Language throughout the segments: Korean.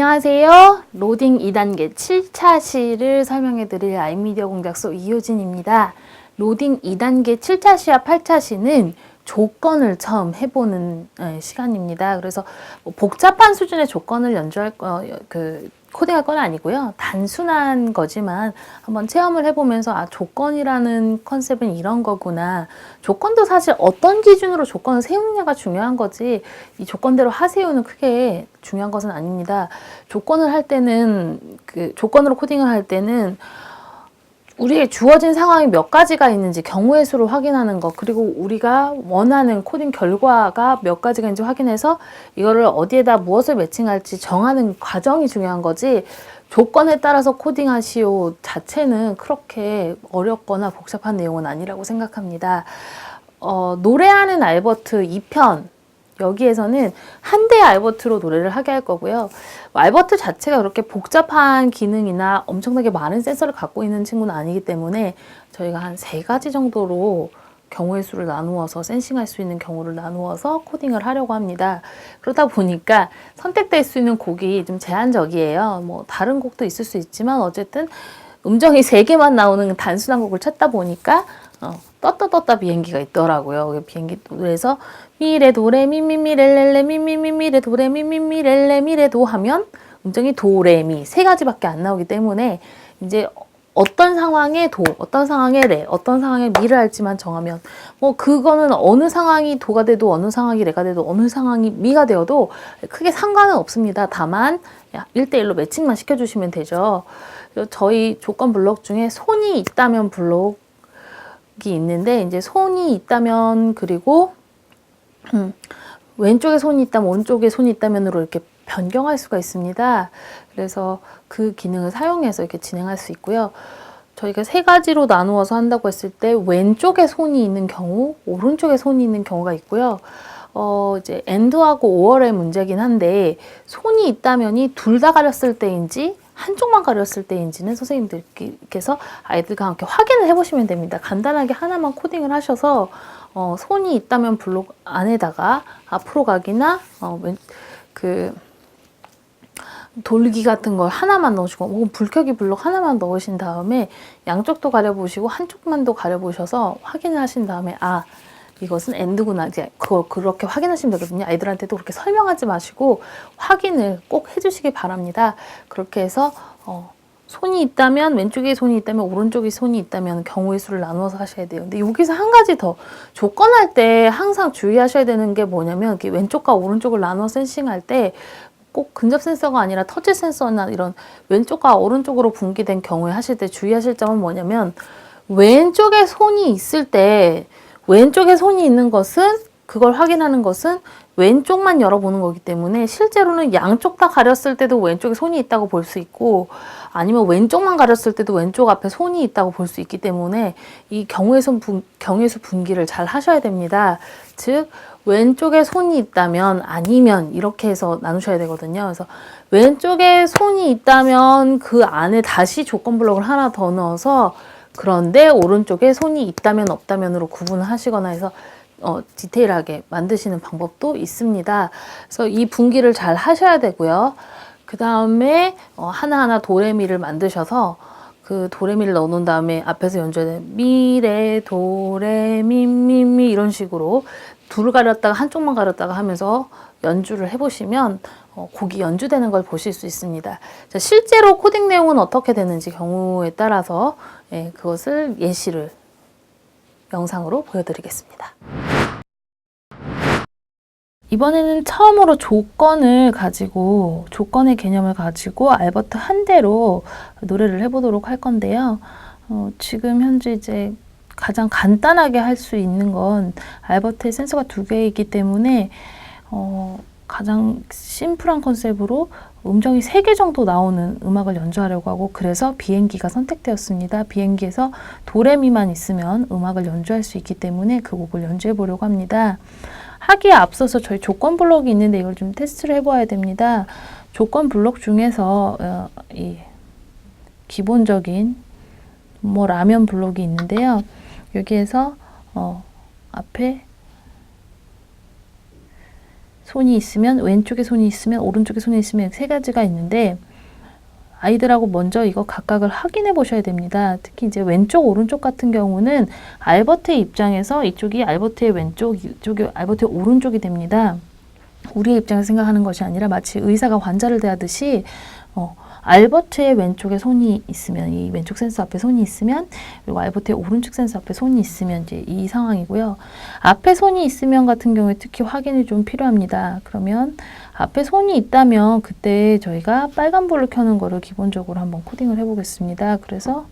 안녕하세요. 로딩 2단계 7차 시를 설명해 드릴 아이미디어 공작소 이효진입니다. 로딩 2단계 7차 시와 8차 시는 조건을 처음 해보는 시간입니다. 그래서 뭐 복잡한 수준의 조건을 연주할 코딩할 건 아니고요. 단순한 거지만 한번 체험을 해보면서 조건이라는 컨셉은 이런 거구나. 조건도 사실 어떤 기준으로 조건을 세우느냐가 중요한 거지 이 조건대로 하세요는 크게 중요한 것은 아닙니다. 조건을 할 때는 조건으로 코딩을 할 때는 우리의 주어진 상황이 몇 가지가 있는지 경우의 수를 확인하는 것, 그리고 우리가 원하는 코딩 결과가 몇 가지가 있는지 확인해서 이거를 어디에다 무엇을 매칭할지 정하는 과정이 중요한 거지, 조건에 따라서 코딩하시오 자체는 그렇게 어렵거나 복잡한 내용은 아니라고 생각합니다. 노래하는 알버트 2편, 여기에서는 한 대의 알버트로 노래를 하게 할 거고요. 알버트 자체가 그렇게 복잡한 기능이나 엄청나게 많은 센서를 갖고 있는 친구는 아니기 때문에 저희가 한 3가지 정도로 경우의 수를 나누어서 센싱할 수 있는 경우를 나누어서 코딩을 하려고 합니다. 그러다 보니까 선택될 수 있는 곡이 좀 제한적이에요. 뭐 다른 곡도 있을 수 있지만 어쨌든 음정이 3개만 나오는 단순한 곡을 찾다 보니까 떴다 비행기가 있더라고요. 비행기 노래에서 미레 도레 미미미 렐렐레 미미미 레 도레 미미미 렐레 미레 도 하면 음정이 도레미 3가지밖에 안 나오기 때문에 이제 어떤 상황에 도, 어떤 상황에 레, 어떤 상황에 미를 할지만 정하면 뭐 그거는 어느 상황이 도가 돼도 어느 상황이 레가 돼도 어느 상황이 미가 되어도 크게 상관은 없습니다. 다만 1대1로 매칭만 시켜주시면 되죠. 저희 조건 블록 중에 손이 있다면 블록 있는데 이제 손이 있다면 그리고 왼쪽에 손이 있다면 오른쪽에 손이 있다면으로 이렇게 변경할 수가 있습니다. 그래서 그 기능을 사용해서 이렇게 진행할 수 있고요. 저희가 3가지로 나누어서 한다고 했을 때 왼쪽에 손이 있는 경우, 오른쪽에 손이 있는 경우가 있고요. 이제 엔드하고 5월의 문제긴 한데 손이 있다면이 둘 다 가렸을 때인지 한쪽만 가렸을 때인지는 선생님들께서 아이들과 함께 확인을 해보시면 됩니다. 간단하게 하나만 코딩을 하셔서 손이 있다면 블록 안에다가 앞으로 가기나 돌기 같은 걸 하나만 넣으시고 혹은 불켜기 블록 하나만 넣으신 다음에 양쪽도 가려보시고 한쪽만도 가려보셔서 확인을 하신 다음에 이것은 엔드구나. 이제 그렇게 확인하시면 되거든요. 아이들한테도 그렇게 설명하지 마시고 확인을 꼭 해주시기 바랍니다. 그렇게 해서 손이 있다면 왼쪽에 손이 있다면 오른쪽에 손이 있다면 경우의 수를 나누어서 하셔야 돼요. 근데 여기서 한 가지 더 조건할 때 항상 주의하셔야 되는 게 뭐냐면 이렇게 왼쪽과 오른쪽을 나눠 센싱할 때 꼭 근접 센서가 아니라 터치 센서나 이런 왼쪽과 오른쪽으로 분기된 경우에 하실 때 주의하실 점은 뭐냐면 왼쪽에 손이 있을 때 왼쪽에 손이 있는 것은 그걸 확인하는 것은 왼쪽만 열어보는 거기 때문에 실제로는 양쪽 다 가렸을 때도 왼쪽에 손이 있다고 볼 수 있고 아니면 왼쪽만 가렸을 때도 왼쪽 앞에 손이 있다고 볼 수 있기 때문에 이 경우의 수 분기를 잘 하셔야 됩니다. 즉 왼쪽에 손이 있다면 아니면 이렇게 해서 나누셔야 되거든요. 그래서 왼쪽에 손이 있다면 그 안에 다시 조건 블록을 하나 더 넣어서 그런데 오른쪽에 손이 있다면 없다면으로 구분을 하시거나 해서 디테일하게 만드시는 방법도 있습니다. 그래서 이 분기를 잘 하셔야 되고요. 그 다음에 하나하나 도레미를 만드셔서 그 도레미를 넣어놓은 다음에 앞에서 연주하는 미레 도레미 미미 이런 식으로 둘을 가렸다가 한쪽만 가렸다가 하면서 연주를 해보시면 곡이 연주되는 걸 보실 수 있습니다. 자, 실제로 코딩 내용은 어떻게 되는지 경우에 따라서 그것을 예시를 영상으로 보여드리겠습니다. 이번에는 처음으로 조건의 개념을 가지고 알버트 한 대로 노래를 해보도록 할 건데요. 지금 현재 이제 가장 간단하게 할 수 있는 건 알버트의 센서가 2개이기 때문에 가장 심플한 컨셉으로 음정이 3개 정도 나오는 음악을 연주하려고 하고 그래서 비행기가 선택되었습니다. 비행기에서 도레미만 있으면 음악을 연주할 수 있기 때문에 그 곡을 연주해 보려고 합니다. 하기에 앞서서 저희 조건 블록이 있는데 이걸 좀 테스트를 해봐야 됩니다. 조건 블록 중에서 이 기본적인 라면 블록이 있는데요. 여기에서 앞에 손이 있으면, 왼쪽에 손이 있으면, 오른쪽에 손이 있으면 세 가지가 있는데, 아이들하고 먼저 이거 각각을 확인해 보셔야 됩니다. 특히 이제 왼쪽, 오른쪽 같은 경우는 알버트의 입장에서 이쪽이 알버트의 왼쪽, 이쪽이 알버트의 오른쪽이 됩니다. 우리의 입장에서 생각하는 것이 아니라 마치 의사가 환자를 대하듯이 알버트의 왼쪽에 손이 있으면, 이 왼쪽 센서 앞에 손이 있으면, 그리고 알버트의 오른쪽 센서 앞에 손이 있으면 이제 이 상황이고요. 앞에 손이 있으면 같은 경우에 특히 확인이 좀 필요합니다. 그러면 앞에 손이 있다면 그때 저희가 빨간불을 켜는 거를 기본적으로 한번 코딩을 해보겠습니다. 그래서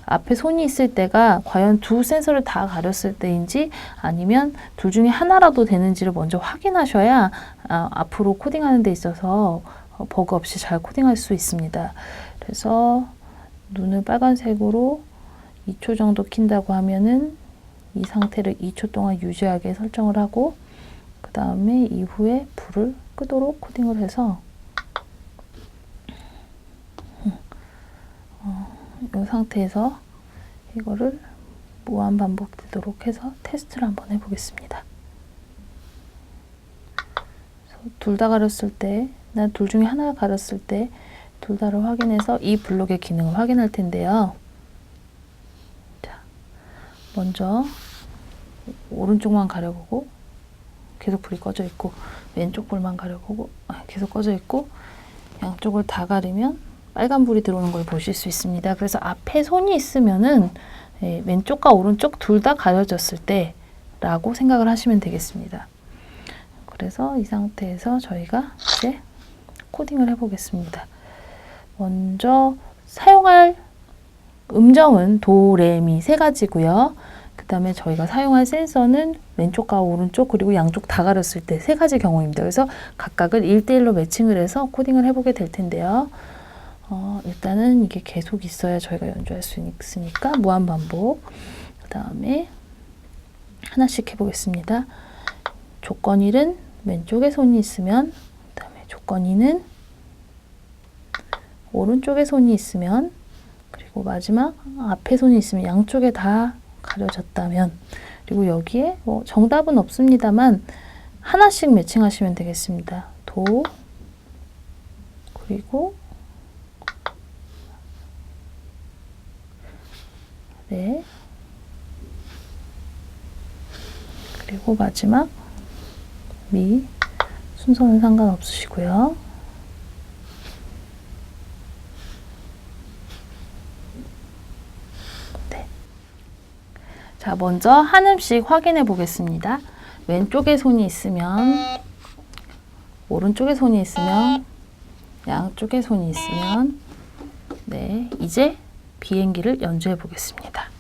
앞에 손이 있을 때가 과연 두 센서를 다 가렸을 때인지 아니면 둘 중에 하나라도 되는지를 먼저 확인하셔야 앞으로 코딩하는 데 있어서 버그 없이 잘 코딩할 수 있습니다. 그래서 눈을 빨간색으로 2초 정도 킨다고 하면은 이 상태를 2초 동안 유지하게 설정을 하고 그 다음에 이후에 불을 끄도록 코딩을 해서 이 상태에서 이거를 무한 반복되도록 해서 테스트를 한번 해보겠습니다. 둘 다 가렸을 때, 난 둘 중에 하나를 가렸을 때 둘 다를 확인해서 이 블록의 기능을 확인할 텐데요. 자, 먼저 오른쪽만 가려보고 계속 불이 꺼져 있고, 왼쪽 불만 가려보고 계속 꺼져 있고, 양쪽을 다 가리면 빨간 불이 들어오는 걸 보실 수 있습니다. 그래서 앞에 손이 있으면은 왼쪽과 오른쪽 둘 다 가려졌을 때 라고 생각을 하시면 되겠습니다. 그래서 이 상태에서 저희가 이제 코딩을 해보겠습니다. 먼저 사용할 음정은 도, 레, 미 세 가지고요. 그 다음에 저희가 사용할 센서는 왼쪽과 오른쪽 그리고 양쪽 다 가렸을 때 세 가지 경우입니다. 그래서 각각을 1대1로 매칭을 해서 코딩을 해보게 될 텐데요. 일단은 이게 계속 있어야 저희가 연주할 수 있으니까 무한반복. 그 다음에 하나씩 해보겠습니다. 조건 1은 왼쪽에 손이 있으면, 그 다음에 조건 2는 오른쪽에 손이 있으면, 그리고 마지막 앞에 손이 있으면 양쪽에 다 가려졌다면, 그리고 여기에 정답은 없습니다만 하나씩 매칭하시면 되겠습니다. 도, 그리고 레, 그리고 마지막 미. 순서는 상관없으시고요. 네. 자, 먼저 한 음씩 확인해 보겠습니다. 왼쪽에 손이 있으면, 오른쪽에 손이 있으면, 양쪽에 손이 있으면, 네, 이제 비행기를 연주해 보겠습니다.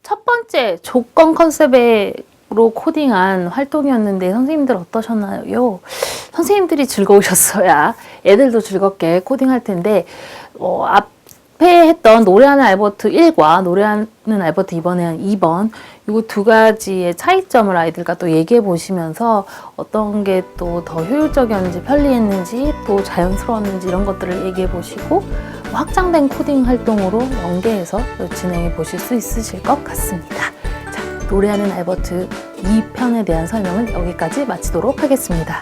첫 번째 조건 컨셉으로 코딩한 활동이었는데 선생님들 어떠셨나요? 선생님들이 즐거우셨어야 애들도 즐겁게 코딩할 텐데 앞에 했던 노래하는 알버트 1과 노래하는 알버트 이번에 한 2번 이 두 가지의 차이점을 아이들과 또 얘기해 보시면서 어떤 게 또 더 효율적이었는지 편리했는지 또 자연스러웠는지 이런 것들을 얘기해 보시고 확장된 코딩 활동으로 연계해서 진행해 보실 수 있으실 것 같습니다. 자, 노래하는 알버트 2편에 대한 설명은 여기까지 마치도록 하겠습니다.